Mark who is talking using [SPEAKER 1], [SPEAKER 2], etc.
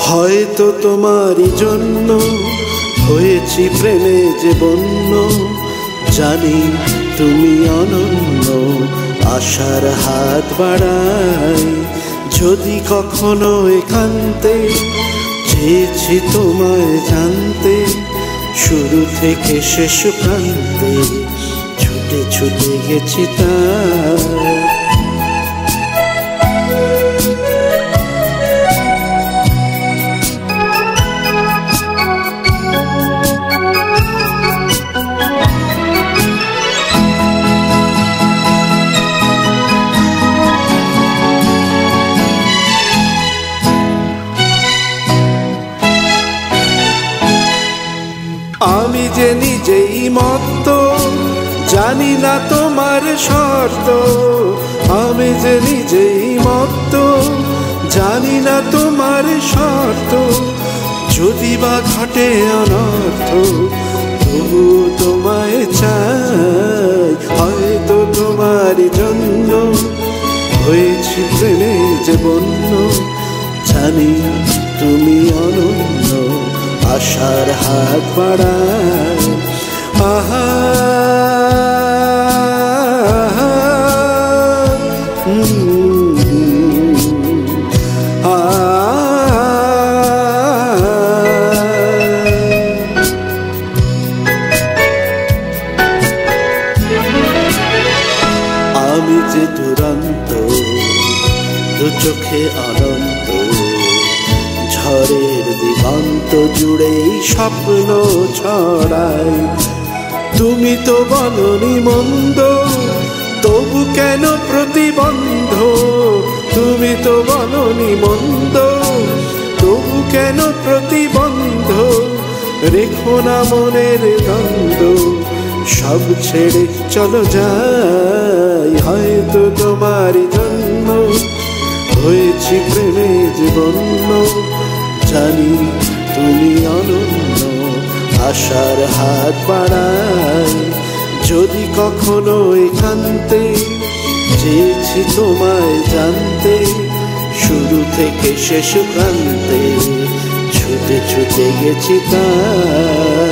[SPEAKER 1] হয়তো তোমারই জন্য হয়েছি প্রেমে যে বন্য, জানি তুমি অনন্য, আশার হাত বাড়াই। যদি কখনো একান্তে চেয়েছি তোমায় জানতে, শুরু থেকে শেষ প্রান্তে ছুটে ছুটে গেছি তাই। আমি যে নিজেই মত্ত, জানি না তোমার শর্ত। আমি যে নিজেই মত্ত, জানি না তোমার শর্ত। যদি বা ঘটে অনর্থ, তবু তোমায় চাই। হয়তো তোমারই জন্য হয়েছি প্রেমে যে বন্য, জানি তুমি অনন্য, আশার হাত বাড়ায়। আহা আমি যে দুরন্ত, দু চোখে অনন্ত, ঝড়ের দিগন্ত জুড়েই স্বপ্ন ছড়াই। তুমি তো বলনি মন্দ, তবু কেন প্রতিবন্ধ? তুমি তো বলনি মন্দ, তবু কেন প্রতিবন্ধ? রেখো না মনের দ্বন্দ্ব, সব ছেড়ে চলো যাই। হয়তো তোমারই জন্য হয়েছি প্রেমে যে বন্য, জানি তুমি অনন্য, আশার হাত বাড়াই। যদি কখনো একান্তে চেয়েছি তোমায় জানতে, শুরু থেকে শেষ প্রান্তে ছুটে ছুটে গেছি তাই।